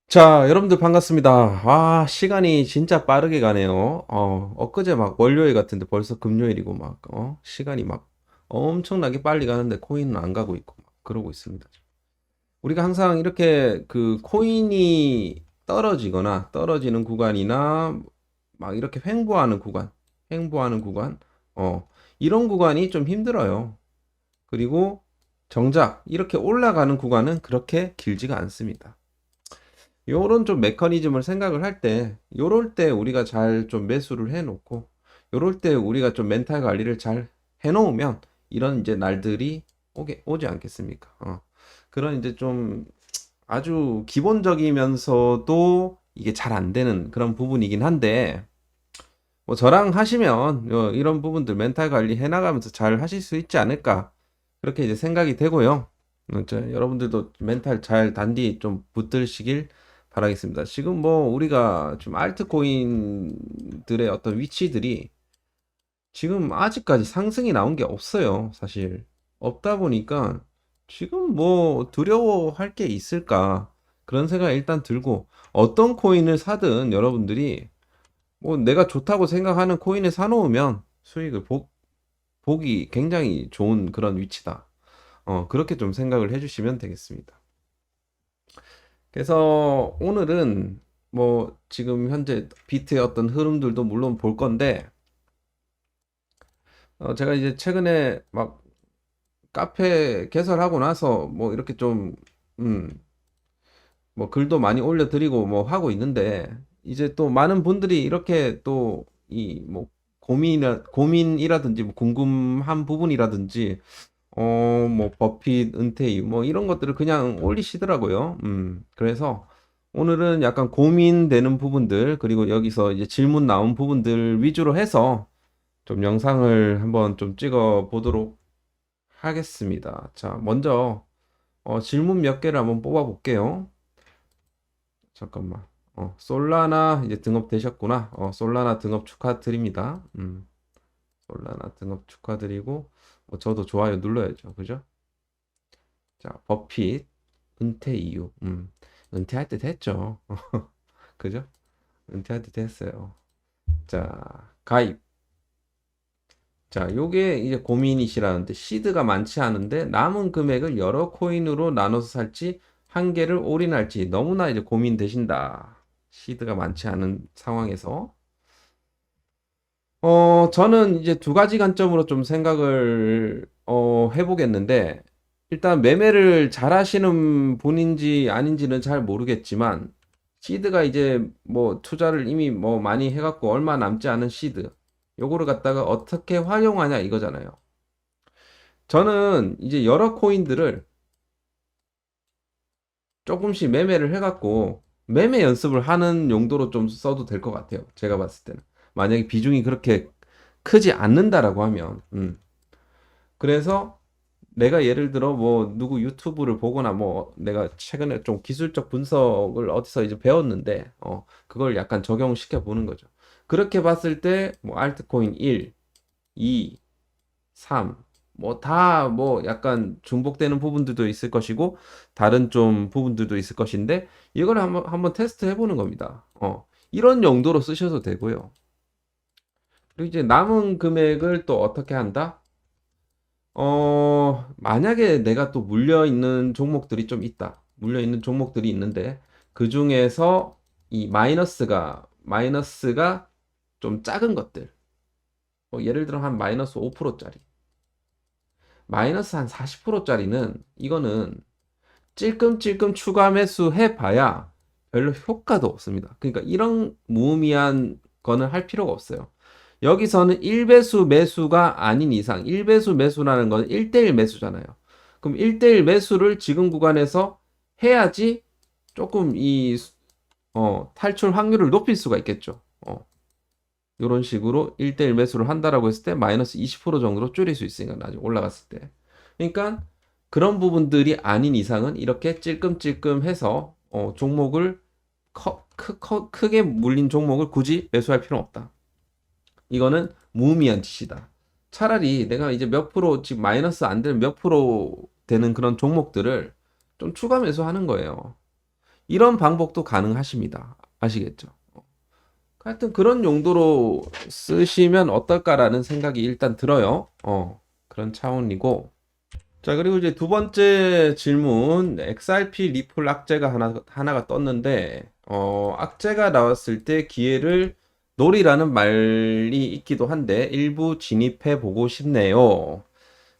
자, 여러분들 반갑습니다. 아, 시간이 진짜 빠르게 가네요. 엊그제 막 월요일 같은데 벌써 금요일이고 막, 시간이 막 엄청나게 빨리 가는데 코인은 안 가고 있고 막 그러고 있습니다. 우리가 항상 이렇게 그 코인이 떨어지거나 떨어지는 구간이나 막 이렇게 횡보하는 구간, 이런 구간이 좀 힘들어요. 그리고 정작 이렇게 올라가는 구간은 그렇게 길지가 않습니다. 요런 좀 메커니즘을 생각을 할 때, 요럴 때 우리가 잘 좀 매수를 해 놓고, 요럴 때 우리가 좀 멘탈 관리를 잘 해 놓으면, 이런 이제 날들이 오지 않겠습니까? 그런 이제 좀 아주 기본적이면서도 이게 잘 안 되는 그런 부분이긴 한데, 뭐 저랑 하시면 이런 부분들 멘탈 관리 해 나가면서 잘 하실 수 있지 않을까. 그렇게 이제 생각이 되고요. 여러분들도 멘탈 잘 단디 좀 붙들시길 바라겠습니다. 지금 뭐 우리가 좀 알트코인들의 어떤 위치들이 지금 아직까지 상승이 나온 게 없어요. 사실. 없다 보니까 지금 뭐 두려워할 게 있을까. 그런 생각이 일단 들고 어떤 코인을 사든 여러분들이 뭐 내가 좋다고 생각하는 코인을 사놓으면 수익을 보기 굉장히 좋은 그런 위치다. 그렇게 좀 생각을 해주시면 되겠습니다. 그래서 오늘은 뭐 지금 현재 비트의 어떤 흐름들도 물론 볼 건데, 제가 이제 최근에 막 카페 개설하고 나서 뭐 이렇게 좀, 음, 뭐 글도 많이 올려드리고 뭐 하고 있는데, 이제 또 많은 분들이 이렇게 또 이 뭐 고민이라든지 뭐 궁금한 부분이라든지 뭐 버핏, 은퇴 뭐 이런 것들을 그냥 올리시더라고요. 그래서 오늘은 약간 고민되는 부분들, 그리고 여기서 이제 질문 나온 부분들 위주로 해서 좀 영상을 한번 좀 찍어 보도록 하겠습니다. 자, 먼저 질문 몇 개를 한번 뽑아 볼게요. 잠깐만. 솔라나 이제 등업되셨구나. 솔라나 등업 축하드립니다. 솔라나 등업 축하드리고, 뭐 저도 좋아요 눌러야죠. 그죠? 자, 버핏 은퇴 이유. 은퇴할 때 됐죠. 그죠? 은퇴할 때 됐어요. 자, 가입. 자, 요게 이제 고민이시라는데 시드가 많지 않은데 남은 금액을 여러 코인으로 나눠서 살지 한 개를 올인할지 너무나 이제 고민되신다. 시드가 많지 않은 상황에서. 저는 이제 두 가지 관점으로 좀 생각을 해보겠는데, 일단 매매를 잘 하시는 분인지 아닌지는 잘 모르겠지만, 시드가 이제 뭐 투자를 이미 뭐 많이 해갖고 얼마 남지 않은 시드, 요거를 갖다가 어떻게 활용하냐 이거잖아요. 저는 이제 여러 코인들을 조금씩 매매를 해갖고 매매 연습을 하는 용도로 좀 써도 될 것 같아요. 제가 봤을 때는. 만약에 비중이 그렇게 크지 않는다라고 하면, 그래서 내가 예를 들어 뭐 누구 유튜브를 보거나 뭐 내가 최근에 좀 기술적 분석을 어디서 이제 배웠는데 그걸 약간 적용시켜 보는 거죠. 그렇게 봤을 때 뭐 알트코인 1, 2, 3, 뭐 다 뭐 약간 중복되는 부분들도 있을 것이고 다른 좀 부분들도 있을 것인데 이걸 한번 테스트 해보는 겁니다. 이런 용도로 쓰셔도 되고요. 그리고 이제 남은 금액을 또 어떻게 한다? 만약에 내가 또 물려 있는 종목들이 좀 있다. 물려 있는 종목들이 있는데 그 중에서 이 마이너스가 좀 작은 것들. 예를 들어 한 마이너스 5%짜리. 마이너스 한 40%짜리는 이거는 찔끔찔끔 추가 매수 해봐야 별로 효과도 없습니다. 그러니까 이런 무의미한 거는 할 필요가 없어요. 여기서는 1배수 매수가 아닌 이상 1배수 매수라는 건 1대1 매수잖아요. 그럼 1대1 매수를 지금 구간에서 해야지 조금 이 탈출 확률을 높일 수가 있겠죠. 이런 식으로 1대1 매수를 한다라고 했을 때 마이너스 20% 정도로 줄일 수 있으니까 나중에 올라갔을 때. 그러니까 그런 부분들이 아닌 이상은 이렇게 찔끔찔끔해서 종목을 크게 물린 종목을 굳이 매수할 필요는 없다. 이거는 무의미한 짓이다. 차라리 내가 이제 몇 프로, 지금 마이너스 안 되는 몇 프로 되는 그런 종목들을 좀 추가 매수하는 거예요. 이런 방법도 가능하십니다. 아시겠죠? 하여튼 그런 용도로 쓰시면 어떨까라는 생각이 일단 들어요. 그런 차원이고. 자, 그리고 이제 두 번째 질문. XRP 리플 악재가 하나가 떴는데, 악재가 나왔을 때 기회를 노리라는 말이 있기도 한데, 일부 진입해 보고 싶네요.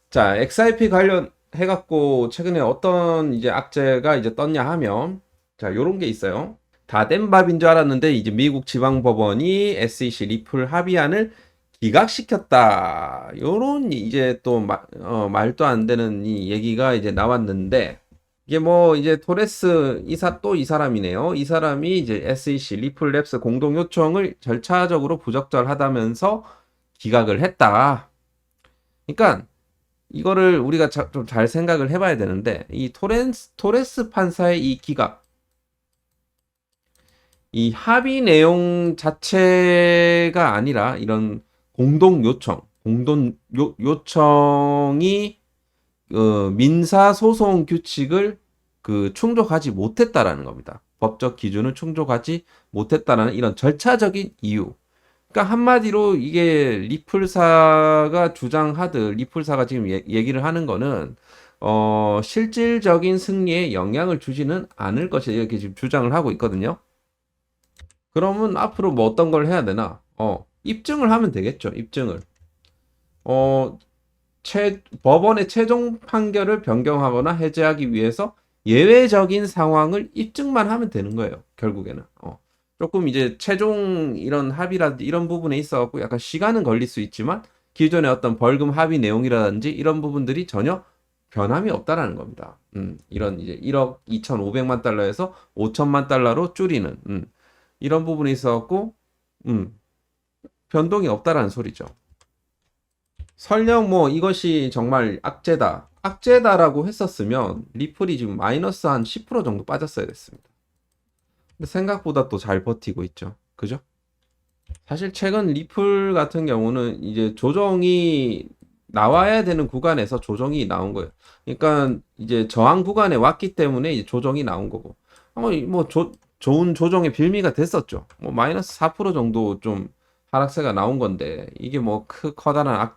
자, XRP 관련해갖고, 최근에 어떤 이제 악재가 이제 떴냐 하면, 자, 요런 게 있어요. 다 된 밥인 줄 알았는데 이제 미국 지방법원이 SEC 리플 합의안을 기각시켰다. 요런 이제 또 말도 안 되는 이 얘기가 이제 나왔는데 이게 뭐 이제 토레스 또 이 사람이네요. 이 사람이 이제 SEC 리플 랩스 공동 요청을 절차적으로 부적절하다면서 기각을 했다. 그러니까 이거를 우리가 좀 잘 생각을 해봐야 되는데 이 토레스 판사의 이 기각 이 합의 내용 자체가 아니라 이런 공동 요청이 민사소송 규칙을 충족하지 못했다라는 겁니다. 법적 기준을 충족하지 못했다라는 이런 절차적인 이유. 그러니까 한마디로 이게 리플사가 리플사가 지금 얘기를 하는 거는 실질적인 승리에 영향을 주지는 않을 것이다 이렇게 지금 주장을 하고 있거든요. 그러면 앞으로 뭐 어떤 걸 해야 되나? 입증을 하면 되겠죠. 입증을. 어, 법원의 최종 판결을 변경하거나 해제하기 위해서 예외적인 상황을 입증만 하면 되는 거예요. 결국에는. 조금 이제 최종 이런 합의라든지 이런 부분에 있어갖고 약간 시간은 걸릴 수 있지만 기존의 어떤 벌금 합의 내용이라든지 이런 부분들이 전혀 변함이 없다라는 겁니다. 이런 이제 1억 2,500만 달러에서 5천만 달러로 줄이는, 이런 부분이 있어갖고, 변동이 없다라는 소리죠. 설령 뭐 이것이 정말 악재다라고 했었으면 리플이 지금 마이너스 한 10% 정도 빠졌어야 됐습니다. 근데 생각보다 또 잘 버티고 있죠. 그죠? 사실 최근 리플 같은 경우는 이제 조정이 나와야 되는 구간에서 조정이 나온 거예요. 그러니까 이제 저항 구간에 왔기 때문에 이제 조정이 나온 거고. 좋은 조정의 빌미가 됐었죠. 뭐 마이너스 4% 정도 좀 하락세가 나온 건데 이게 뭐 커다란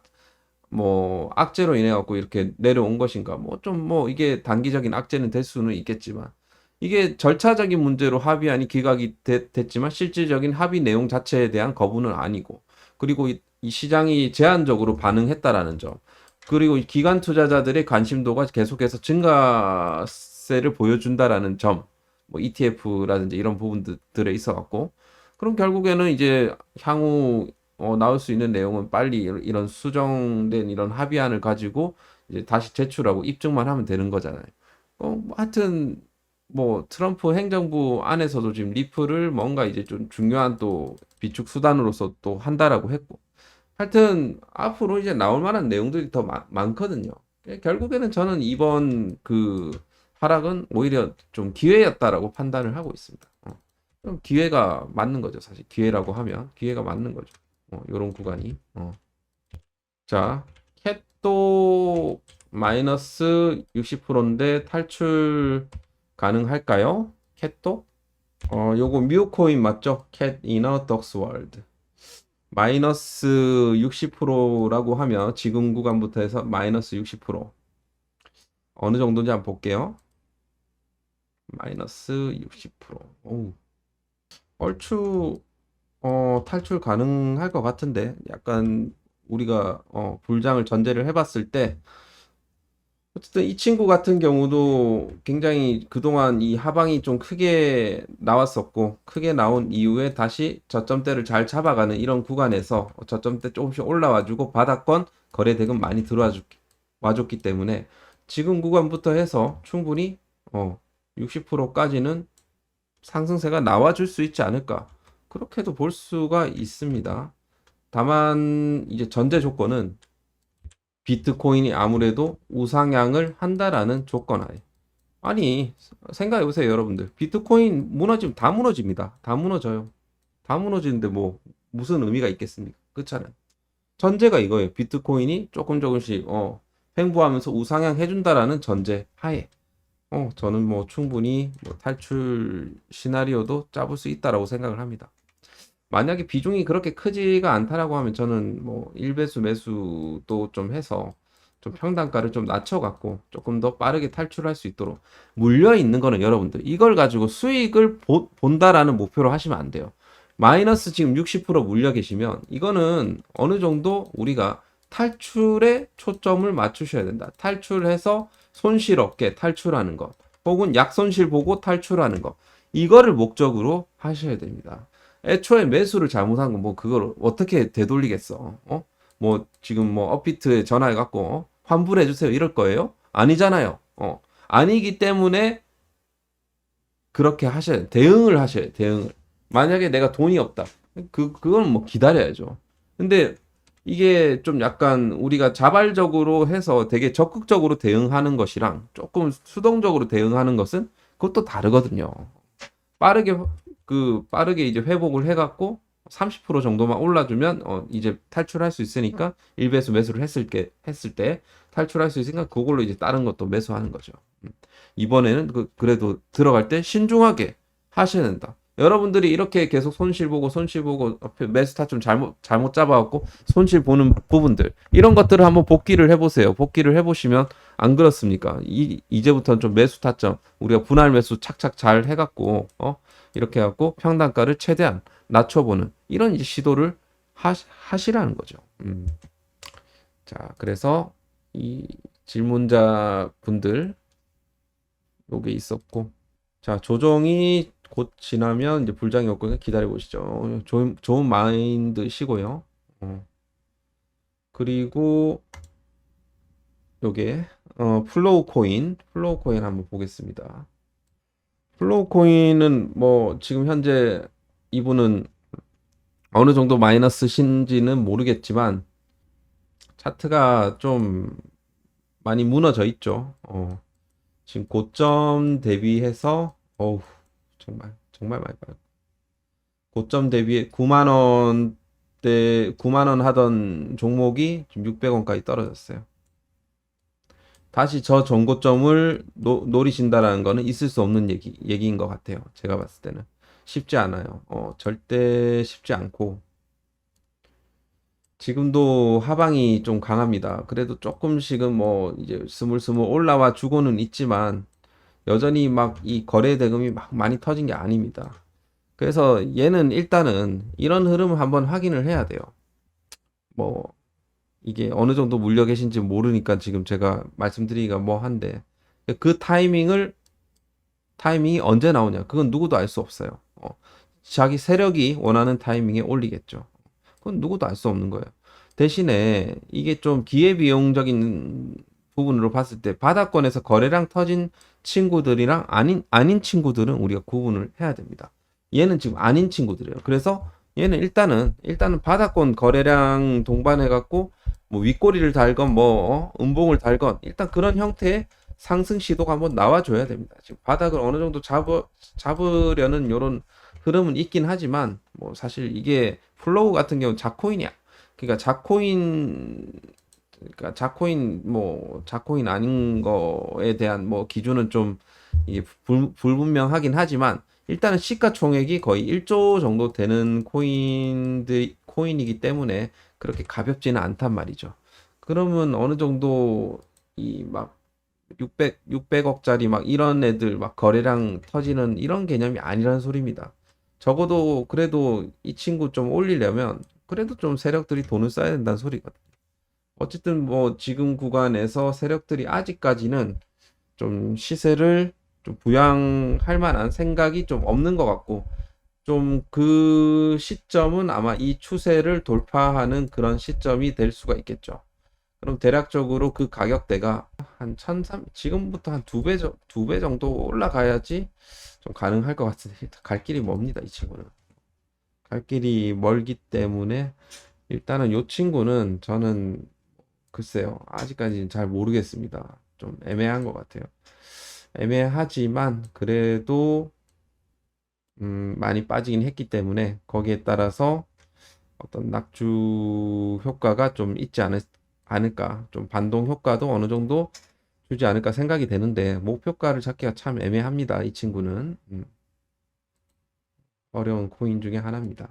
악재로 인해 갖고 이렇게 내려온 것인가? 이게 단기적인 악재는 될 수는 있겠지만 이게 절차적인 문제로 합의안이 기각이 됐지만 실질적인 합의 내용 자체에 대한 거부는 아니고 그리고 이 시장이 제한적으로 반응했다라는 점 그리고 이 기관 투자자들의 관심도가 계속해서 증가세를 보여준다라는 점 뭐 ETF라든지 이런 부분들에 있어 갖고 그럼 결국에는 이제 향후 나올 수 있는 내용은 빨리 이런 수정된 이런 합의안을 가지고 이제 다시 제출하고 입증만 하면 되는 거잖아요. 하여튼 뭐 트럼프 행정부 안에서도 지금 리플을 뭔가 이제 좀 중요한 또 비축 수단으로서 또 한다라고 했고 하여튼 앞으로 이제 나올 만한 내용들이 더 많거든요. 결국에는 저는 이번 하락은 오히려 좀 기회였다라고 판단을 하고 있습니다. 그럼 기회가 맞는 거죠. 사실 기회라고 하면 기회가 맞는 거죠. 요런 구간이. 자, 캣도 마이너스 60%인데 탈출 가능할까요? 캣도? 요거 뮤코인 맞죠? 캣 이너 덕스 월드. 마이너스 60%라고 하면 지금 구간부터 해서 마이너스 60%. 어느 정도인지 한번 볼게요. 마이너스 60%. 오. 얼추 탈출 가능할 것 같은데 약간 우리가 불장을 전제를 해봤을 때 어쨌든 이 친구 같은 경우도 굉장히 그동안 이 하방이 좀 크게 나왔었고 크게 나온 이후에 다시 저점대를 잘 잡아가는 이런 구간에서 저점대 조금씩 올라와주고 바닥권 거래 대금 많이 와줬기 때문에 지금 구간부터 해서 충분히 60%까지는 상승세가 나와줄 수 있지 않을까 그렇게도 볼 수가 있습니다. 다만 이제 전제 조건은 비트코인이 아무래도 우상향을 한다라는 조건 하에. 아니 생각해 보세요 여러분들. 비트코인 무너지면 다 무너집니다. 다 무너져요. 다 무너지는데 뭐 무슨 의미가 있겠습니까? 그렇잖아요. 전제가 이거예요. 비트코인이 조금씩 횡보하면서 우상향 해준다라는 전제 하에 저는 뭐 충분히 뭐 탈출 시나리오도 짜볼 수 있다라고 생각을 합니다. 만약에 비중이 그렇게 크지가 않다라고 하면 저는 뭐 일배수 매수도 좀 해서 좀 평단가를 좀 낮춰갖고 조금 더 빠르게 탈출할 수 있도록, 물려 있는 거는 여러분들 이걸 가지고 수익을 본다라는 목표로 하시면 안 돼요. 마이너스 지금 60% 물려 계시면 이거는 어느 정도 우리가 탈출에 초점을 맞추셔야 된다. 탈출해서 손실 없게 탈출하는 것, 혹은 약손실 보고 탈출하는 것, 이거를 목적으로 하셔야 됩니다. 애초에 매수를 잘못한 건 뭐 그걸 어떻게 되돌리겠어? 뭐 지금 뭐 업비트에 전화해 갖고 환불해 주세요 이럴 거예요? 아니잖아요. 아니기 때문에 그렇게 하셔야 돼. 대응을 하셔야 돼. 대응을. 만약에 내가 돈이 없다. 그건 뭐 기다려야죠. 근데 이게 좀 약간 우리가 자발적으로 해서 되게 적극적으로 대응하는 것이랑 조금 수동적으로 대응하는 것은 그것도 다르거든요. 빠르게 빠르게 이제 회복을 해갖고 30% 정도만 올라주면 이제 탈출할 수 있으니까 일배수 매수를 했을 때 탈출할 수 있으니까 그걸로 이제 다른 것도 매수하는 거죠. 이번에는 그래도 들어갈 때 신중하게 하셔야 된다. 여러분들이 이렇게 계속 손실 보고 매수 타점 잘못 잡아갖고 손실 보는 부분들, 이런 것들을 한번 복기를 해보세요. 복기를 해보시면 안 그렇습니까? 이제부터는 좀 매수 타점 우리가 분할 매수 착착 잘 해갖고 이렇게 해갖고 평단가를 최대한 낮춰보는 이런 이제 시도를 하시라는 거죠. 자, 그래서 이 질문자 분들 요게 있었고, 자, 조정이 곧 지나면 이제 불장이 없거든요. 기다려 보시죠. 좋은 마인드시고요. 그리고 요게 플로우 코인 한번 보겠습니다. 플로우 코인은 뭐 지금 현재 이분은 어느 정도 마이너스신지는 모르겠지만 차트가 좀 많이 무너져 있죠. 지금 고점 대비해서 정말 많이 빠요. 고점 대비 9만 원대 9만 원 하던 종목이 지금 600원까지 떨어졌어요. 다시 저 전고점을 노리신다라는 거는 있을 수 없는 얘기인 것 같아요. 제가 봤을 때는 쉽지 않아요. 절대 쉽지 않고 지금도 하방이 좀 강합니다. 그래도 조금씩은 뭐 이제 스물스물 올라와 주고는 있지만 여전히 막 이 거래 대금이 막 많이 터진 게 아닙니다. 그래서 얘는 일단은 이런 흐름을 한번 확인을 해야 돼요. 뭐 이게 어느 정도 물려 계신지 모르니까 지금 제가 말씀드리기가 뭐 한데, 그 타이밍이 언제 나오냐 그건 누구도 알 수 없어요. 자기 세력이 원하는 타이밍에 올리겠죠. 그건 누구도 알 수 없는 거예요. 대신에 이게 좀 기회비용적인 부분으로 봤을 때 바닥권에서 거래량 터진 친구들이랑 아닌 친구들은 우리가 구분을 해야 됩니다. 얘는 지금 아닌 친구들이에요. 그래서 얘는 일단은 바닥권 거래량 동반해 갖고 뭐 윗꼬리를 달건 뭐 음봉을 달건 일단 그런 형태의 상승 시도가 한번 나와줘야 됩니다. 지금 바닥을 어느 정도 잡으려는 요런 흐름은 있긴 하지만 뭐 사실 이게 플로우 같은 경우 자코인이야. 그러니까 자코인 아닌 거에 대한 뭐 기준은 좀 이게 불분명하긴 하지만 일단은 시가총액이 거의 1조 정도 되는 코인이기 때문에 그렇게 가볍지는 않단 말이죠. 그러면 어느 정도 이 막 600억짜리 막 이런 애들 막 거래량 터지는 이런 개념이 아니라는 소리입니다. 적어도 그래도 이 친구 좀 올리려면 그래도 좀 세력들이 돈을 써야 된다는 소리거든요. 어쨌든 뭐 지금 구간에서 세력들이 아직까지는 좀 시세를 좀 부양할 만한 생각이 좀 없는 것 같고, 좀 그 시점은 아마 이 추세를 돌파하는 그런 시점이 될 수가 있겠죠. 그럼 대략적으로 그 가격대가 한 1,300, 지금부터 한 두 배 정도 올라가야지 좀 가능할 것 같은데, 갈 길이 멉니다, 이 친구는. 갈 길이 멀기 때문에 일단은 이 친구는 저는 글쎄요, 아직까지는 잘 모르겠습니다. 좀 애매한 것 같아요. 애매하지만 그래도 많이 빠지긴 했기 때문에 거기에 따라서 어떤 낙주 효과가 좀 있지 않을까. 좀 반동 효과도 어느 정도 주지 않을까 생각이 되는데 목표가를 잡기가 참 애매합니다. 이 친구는 어려운 코인 중에 하나입니다.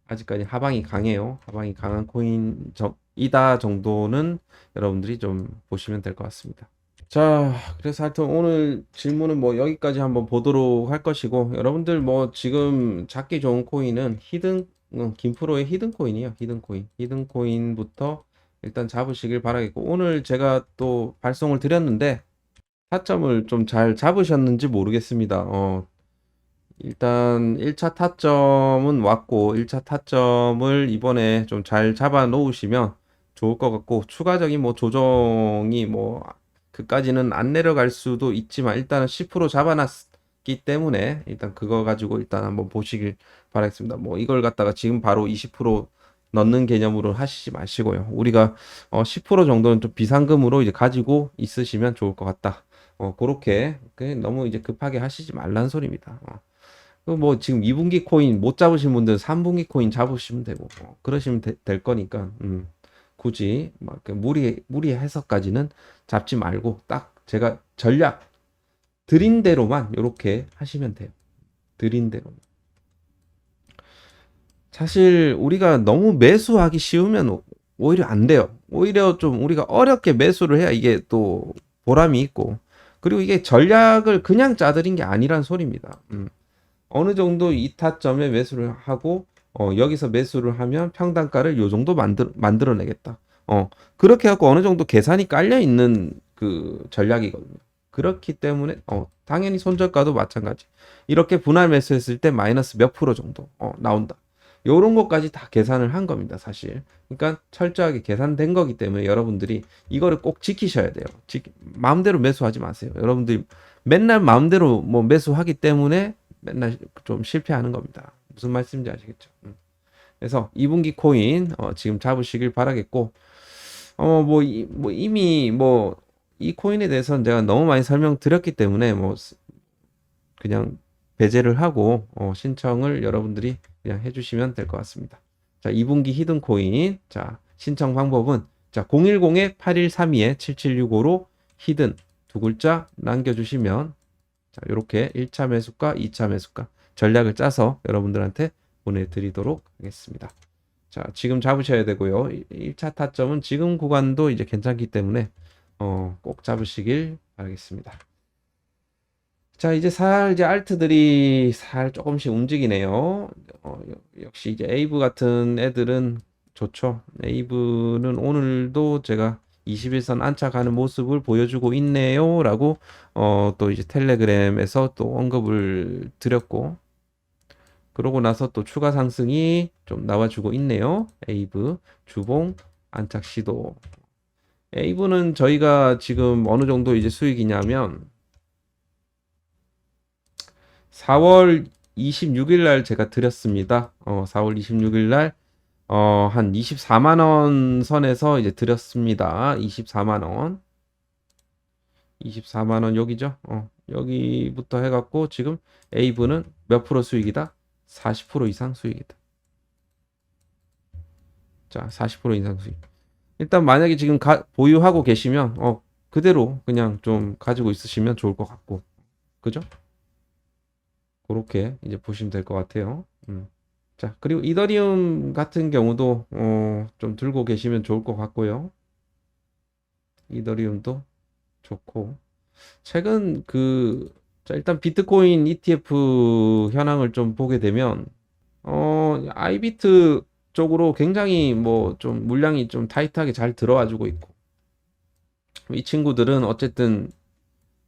아직까지 하방이 강해요. 하방이 강한 코인이다 정도는 여러분들이 좀 보시면 될 것 같습니다. 자, 그래서 하여튼 오늘 질문은 뭐 여기까지 한번 보도록 할 것이고, 여러분들 뭐 지금 잡기 좋은 코인은 김프로의 히든 코인이요. 히든 코인. 히든 코인부터 일단 잡으시길 바라겠고, 오늘 제가 또 발송을 드렸는데, 타점을 좀 잘 잡으셨는지 모르겠습니다. 일단 1차 타점은 왔고 1차 타점을 이번에 좀 잘 잡아 놓으시면 좋을 것 같고 추가적인 뭐 조정이 뭐 그까지는 안 내려갈 수도 있지만 일단은 10% 잡아놨기 때문에 일단 그거 가지고 일단 한번 보시길 바라겠습니다. 뭐 이걸 갖다가 지금 바로 20% 넣는 개념으로 하시지 마시고요. 우리가 10% 정도는 좀 비상금으로 이제 가지고 있으시면 좋을 것 같다. 그렇게 너무 이제 급하게 하시지 말란 소리입니다. 뭐 지금 2분기 코인 못 잡으신 분들은 3분기 코인 잡으시면 되고 그러시면 될 거니까 굳이 막 이렇게 무리해서까지는 잡지 말고 딱 제가 전략 드린 대로만 이렇게 하시면 돼요. 드린 대로. 사실 우리가 너무 매수하기 쉬우면 오히려 안 돼요. 오히려 좀 우리가 어렵게 매수를 해야 이게 또 보람이 있고 그리고 이게 전략을 그냥 짜드린 게 아니란 소리입니다. 어느 정도 이타점에 매수를 하고 여기서 매수를 하면 평단가를 요 정도 만들어내겠다. 그렇게 하고 어느 정도 계산이 깔려 있는 그 전략이거든요. 그렇기 때문에 당연히 손절가도 마찬가지. 이렇게 분할 매수했을 때 마이너스 몇 프로 정도 나온다. 요런 것까지 다 계산을 한 겁니다, 사실. 그러니까 철저하게 계산된 거기 때문에 여러분들이 이거를 꼭 지키셔야 돼요. 마음대로 매수하지 마세요. 여러분들이 맨날 마음대로 뭐 매수하기 때문에 맨날 좀 실패하는 겁니다. 무슨 말씀인지 아시겠죠? 그래서 2분기 코인 지금 잡으시길 바라겠고 뭐 이미 뭐 이 코인에 대해서는 제가 너무 많이 설명드렸기 때문에 뭐 그냥 배제를 하고 신청을 여러분들이 그냥 해주시면 될 것 같습니다. 자, 2분기 히든 코인. 자, 신청 방법은 자, 010-8132-7765로 히든 두 글자 남겨주시면 자, 이렇게 1차 매수가, 2차 매수가 전략을 짜서 여러분들한테 보내드리도록 하겠습니다. 자, 지금 잡으셔야 되고요. 1차 타점은 지금 구간도 이제 괜찮기 때문에 꼭 잡으시길 바라겠습니다. 자, 이제 알트들이 조금씩 움직이네요. 역시 이제 에이브 같은 애들은 좋죠. 에이브는 오늘도 제가 21선 안착하는 모습을 보여주고 있네요. 라고, 또 이제 텔레그램에서 또 언급을 드렸고, 그러고 나서 또 추가 상승이 좀 나와주고 있네요. 에이브, 주봉, 안착 시도. 에이브는 저희가 지금 어느 정도 이제 수익이냐면, 4월 26일 날 제가 드렸습니다. 4월 26일 날, 한 24만원 선에서 이제 드렸습니다. 24만원. 24만원 여기죠. 여기부터 해갖고 지금 에이브는 몇 프로 수익이다? 40% 이상 수익이다. 자, 40% 이상 수익. 일단 만약에 지금 보유하고 계시면, 그대로 그냥 좀 가지고 있으시면 좋을 것 같고. 그죠? 그렇게 이제 보시면 될 것 같아요. 자, 그리고 이더리움 같은 경우도 좀 들고 계시면 좋을 것 같고요. 이더리움도 좋고 최근 자, 일단 비트코인 ETF 현황을 좀 보게 되면 아이비트 쪽으로 굉장히 뭐 좀 물량이 좀 타이트하게 잘 들어와 주고 있고 이 친구들은 어쨌든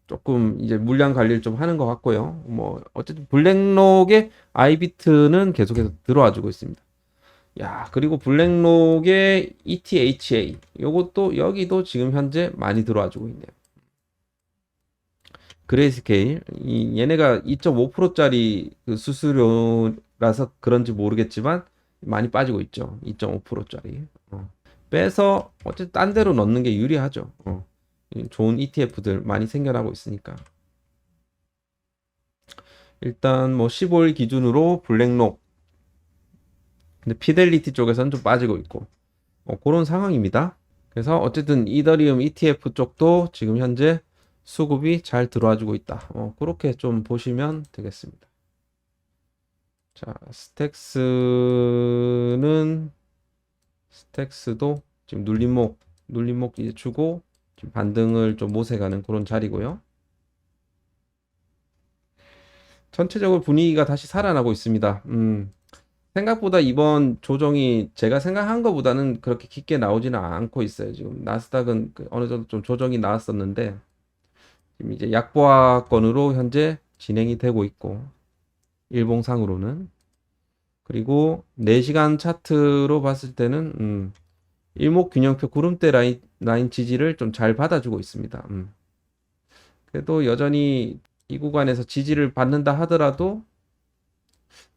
조금 이제 물량 관리를 좀 하는 것 같고요. 뭐 어쨌든 블랙록의 아이비트는 계속해서 들어와 주고 있습니다. 야, 그리고 블랙록의 ETHA 요것도 여기도 지금 현재 많이 들어와 주고 있네요. 그레이스케일 얘네가 2.5%짜리 그 수수료라서 그런지 모르겠지만 많이 빠지고 있죠. 2.5%짜리. 빼서 어쨌든 딴 데로 넣는 게 유리하죠. 좋은 ETF들 많이 생겨나고 있으니까. 일단 뭐 15일 기준으로 블랙록 근데 피델리티 쪽에서는 좀 빠지고 있고 그런 상황입니다. 그래서 어쨌든 이더리움 ETF 쪽도 지금 현재 수급이 잘 들어와주고 있다. 그렇게 좀 보시면 되겠습니다. 자, 스택스도 지금 눌림목 이제 주고 지금 반등을 좀 모색하는 그런 자리고요. 전체적으로 분위기가 다시 살아나고 있습니다. 생각보다 이번 조정이 제가 생각한 것보다는 그렇게 깊게 나오지는 않고 있어요. 지금 나스닥은 어느 정도 좀 조정이 나왔었는데 지금 이제 약보합권으로 현재 진행이 되고 있고 일봉상으로는 그리고 4시간 차트로 봤을 때는 일목균형표 구름대 라인 지지를 좀 잘 받아주고 있습니다. 그래도 여전히 이 구간에서 지지를 받는다 하더라도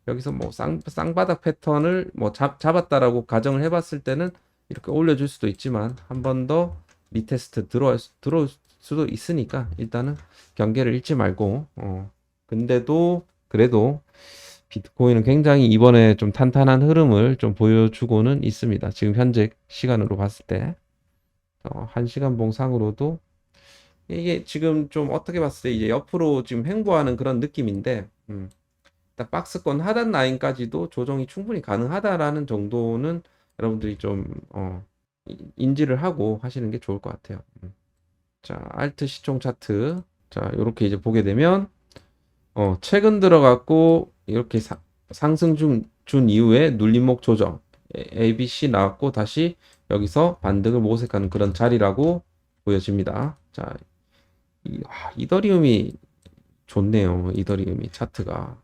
여기서 뭐 쌍바닥 패턴을 뭐 잡았다라고 가정을 해봤을 때는 이렇게 올려줄 수도 있지만 한 번 더 리테스트 들어올 수도 있으니까 일단은 경계를 잃지 말고 근데도 그래도 비트코인은 굉장히 이번에 좀 탄탄한 흐름을 좀 보여주고는 있습니다. 지금 현재 시간으로 봤을 때 1시간 봉상으로도 이게 지금 좀 어떻게 봤을 때 이제 옆으로 지금 횡보하는 그런 느낌인데 일단 박스권 하단 라인까지도 조정이 충분히 가능하다라는 정도는 여러분들이 좀 인지를 하고 하시는 게 좋을 것 같아요. 자, 알트 시총 차트. 자, 이렇게 이제 보게 되면 최근 들어갔고 이렇게 상승 준 이후에 눌림목 조정 ABC 나왔고 다시 여기서 반등을 모색하는 그런 자리라고 보여집니다. 자, 이더리움이 좋네요. 이더리움이 차트가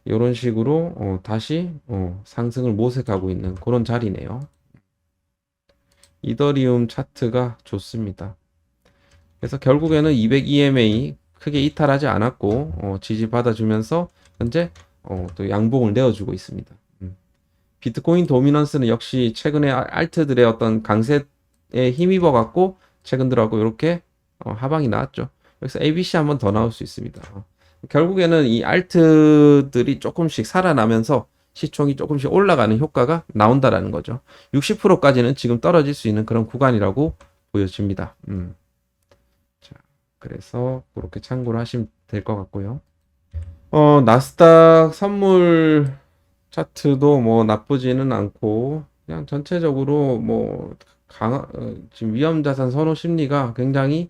이런 식으로 다시 상승을 모색하고 있는 그런 자리네요. 이더리움 차트가 좋습니다. 그래서 결국에는 200 EMA 크게 이탈하지 않았고 지지받아주면서 현재 또 양봉을 내어주고 있습니다. 비트코인 도미넌스는 역시 최근에 알트들의 어떤 강세에 힘입어 갖고 최근 들어가고 이렇게 하방이 나왔죠. 여기서 ABC 한번 더 나올 수 있습니다. 결국에는 이 알트들이 조금씩 살아나면서 시총이 조금씩 올라가는 효과가 나온다라는 거죠. 60%까지는 지금 떨어질 수 있는 그런 구간이라고 보여집니다. 자, 그래서 그렇게 참고를 하시면 될 것 같고요. 나스닥 선물 차트도 뭐 나쁘지는 않고 그냥 전체적으로 뭐 지금 위험자산 선호 심리가 굉장히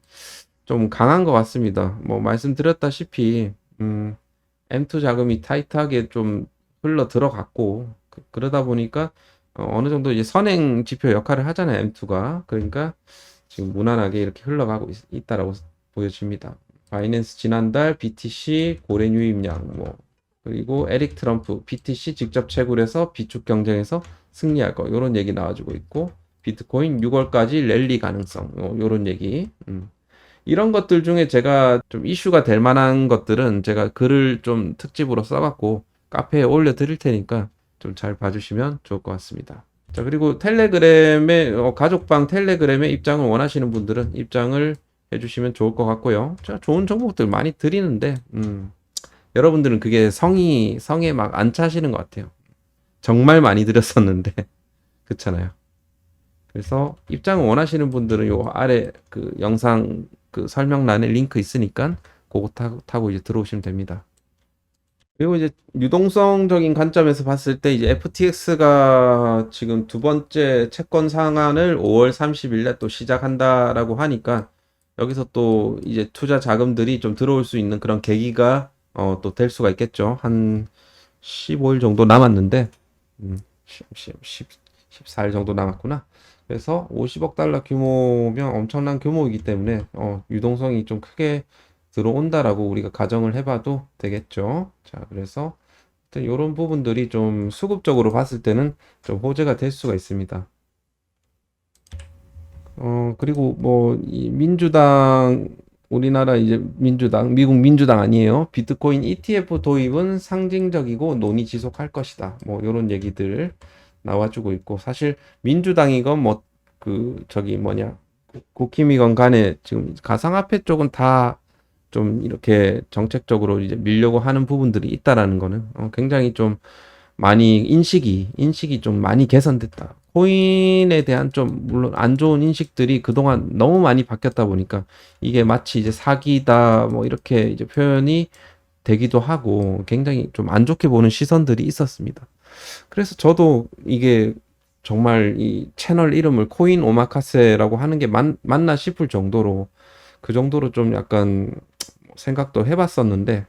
좀 강한 것 같습니다. 뭐 말씀드렸다시피 M2 자금이 타이트하게 좀 흘러 들어갔고 그러다 보니까 어느 정도 이제 선행 지표 역할을 하잖아요. M2가 그러니까 지금 무난하게 이렇게 흘러가고 있다라고 보여집니다. 바이낸스 지난달 BTC 고래 유입량 뭐 그리고 에릭 트럼프 BTC 직접 채굴해서 비축 경쟁에서 승리할 거 이런 얘기 나와주고 있고 비트코인 6월까지 랠리 가능성 이런 얘기 이런 것들 중에 제가 좀 이슈가 될 만한 것들은 제가 글을 좀 특집으로 써갖고 카페에 올려드릴 테니까 좀 잘 봐주시면 좋을 것 같습니다. 자, 그리고 텔레그램에, 가족방 텔레그램에 입장을 원하시는 분들은 입장을 해주시면 좋을 것 같고요. 제가 좋은 정보들 많이 드리는데, 여러분들은 그게 성에 막 안 차시는 것 같아요. 정말 많이 드렸었는데, 그렇잖아요. 그래서 입장을 원하시는 분들은 요 아래 그 영상 그 설명란에 링크 있으니까 그거 타고 이제 들어오시면 됩니다. 그리고 이제 유동성적인 관점에서 봤을 때 이제 FTX가 지금 두 번째 채권 상한을 5월 30일에 또 시작한다라고 하니까 여기서 또 이제 투자 자금들이 좀 들어올 수 있는 그런 계기가 또 될 수가 있겠죠. 한 15일 정도 남았는데 14일 정도 남았구나. 그래서 50억 달러 규모면 엄청난 규모이기 때문에 유동성이 좀 크게 들어온다라고 우리가 가정을 해봐도 되겠죠. 자, 그래서 이런 부분들이 좀 수급적으로 봤을 때는 좀 호재가 될 수가 있습니다. 그리고 뭐 이 민주당 우리나라 이제 민주당 미국 민주당 아니에요. 비트코인 ETF 도입은 상징적이고 논의 지속할 것이다. 뭐 이런 얘기들 나와주고 있고 사실 민주당이건 뭐 그 저기 뭐냐 국힘이건 간에 지금 가상화폐 쪽은 다 좀 이렇게 정책적으로 이제 밀려고 하는 부분들이 있다라는 거는 굉장히 좀 많이 인식이 좀 많이 개선됐다. 코인에 대한 좀 물론 안 좋은 인식들이 그동안 너무 많이 바뀌었다 보니까 이게 마치 이제 사기다 뭐 이렇게 이제 표현이 되기도 하고 굉장히 좀 안 좋게 보는 시선들이 있었습니다. 그래서 저도 이게 정말 이 채널 이름을 코인 오마카세라고 하는 게 맞나 싶을 정도로 그 정도로 좀 약간 생각도 해봤었는데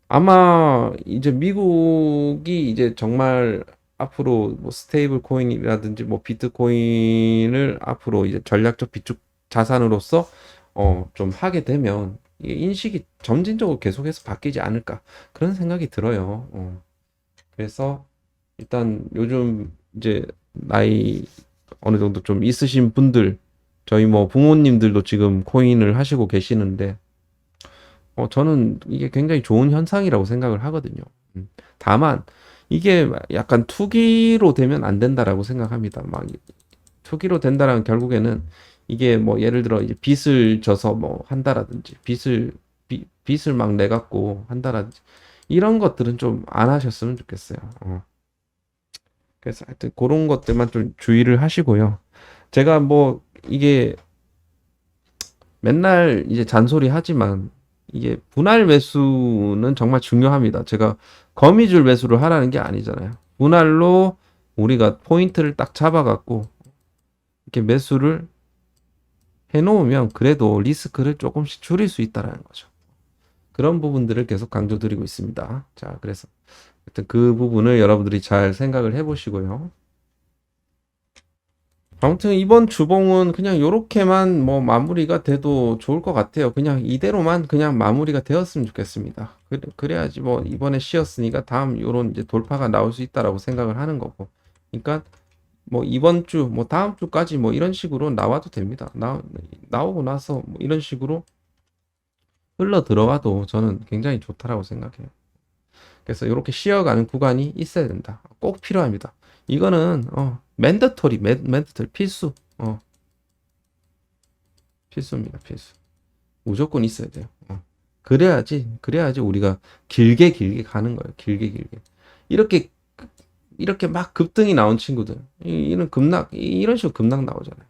아마 이제 미국이 이제 정말 앞으로 뭐 스테이블 코인이라든지 뭐 비트코인을 앞으로 이제 전략적 비축 자산으로서 좀 하게 되면 이 인식이 점진적으로 계속해서 바뀌지 않을까 그런 생각이 들어요. 그래서 일단 요즘 이제 나이 어느 정도 좀 있으신 분들 저희 뭐 부모님들도 지금 코인을 하시고 계시는데 저는 이게 굉장히 좋은 현상이라고 생각을 하거든요. 다만, 이게 약간 투기로 되면 안 된다라고 생각합니다. 막, 투기로 된다라는 결국에는 이게 뭐 예를 들어 이제 빚을 져서 뭐 한다라든지, 빚을 막 내갖고 한다라든지, 이런 것들은 좀 안 하셨으면 좋겠어요. 그래서 하여튼 그런 것들만 좀 주의를 하시고요. 제가 뭐 이게 맨날 이제 잔소리 하지만 이게 분할 매수는 정말 중요합니다. 제가 거미줄 매수를 하라는 게 아니잖아요. 분할로 우리가 포인트를 딱 잡아갖고 이렇게 매수를 해놓으면 그래도 리스크를 조금씩 줄일 수 있다라는 거죠. 그런 부분들을 계속 강조드리고 있습니다. 자, 그래서 하여튼 그 부분을 여러분들이 잘 생각을 해보시고요. 아무튼 이번 주봉은 그냥 요렇게만 뭐 마무리가 돼도 좋을 것 같아요. 그냥 이대로만 그냥 마무리가 되었으면 좋겠습니다. 그래야지 뭐 이번에 쉬었으니까 다음 요런 이제 돌파가 나올 수 있다라고 생각을 하는 거고. 그러니까 뭐 이번 주, 뭐 다음 주까지 뭐 이런 식으로 나와도 됩니다. 나오고 나서 뭐 이런 식으로 흘러 들어가도 저는 굉장히 좋다라고 생각해요. 그래서 이렇게 쉬어가는 구간이 있어야 된다. 꼭 필요합니다. 이거는 맨더토리 필수. 필수입니다. 필수. 무조건 있어야 돼요. 그래야지 우리가 길게 가는 거예요. 길게. 이렇게 이렇게 막 급등이 나온 친구들, 이런 급락, 이런 식으로 급락 나오잖아요.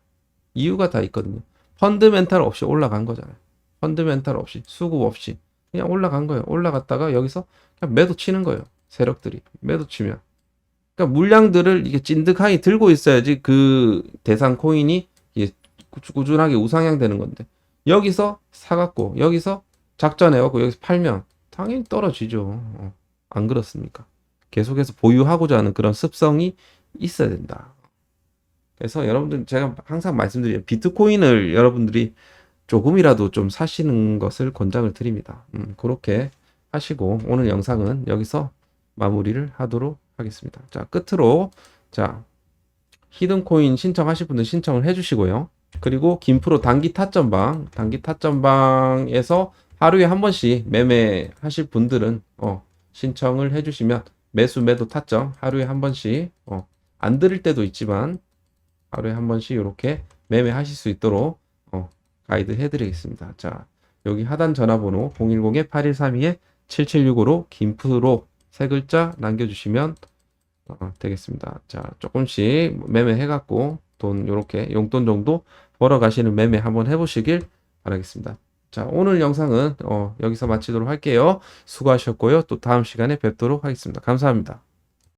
이유가 다 있거든요. 펀드멘탈 없이 올라간 거잖아요. 펀드멘탈 없이, 수급 없이 그냥 올라간 거예요. 올라갔다가 여기서 그냥 매도 치는 거예요. 세력들이 매도 치면. 그러니까 물량들을 이게 찐득하게 들고 있어야지 그 대상 코인이 이게 꾸준하게 우상향 되는 건데 여기서 사갖고 여기서 작전해갖고 여기서 팔면 당연히 떨어지죠. 안 그렇습니까? 계속해서 보유하고자 하는 그런 습성이 있어야 된다. 그래서 여러분들 제가 항상 말씀드리는 비트코인을 여러분들이 조금이라도 좀 사시는 것을 권장을 드립니다. 그렇게 하시고 오늘 영상은 여기서 마무리를 하도록 하겠습니다. 자, 끝으로 자 히든코인 신청하실 분들 신청을 해주시고요. 그리고 김프로 단기 타점방에서 하루에 한 번씩 매매하실 분들은 신청을 해주시면 매도 타점 하루에 한 번씩 안 드릴 때도 있지만 하루에 한 번씩 이렇게 매매하실 수 있도록 가이드 해드리겠습니다. 자, 여기 하단 전화번호 010-8132-7765로 김프로 세 글자 남겨주시면 되겠습니다. 자, 조금씩 매매해갖고 돈 요렇게 용돈 정도 벌어 가시는 매매 한번 해보시길 바라겠습니다. 자, 오늘 영상은 여기서 마치도록 할게요. 수고하셨고요. 또 다음 시간에 뵙도록 하겠습니다. 감사합니다.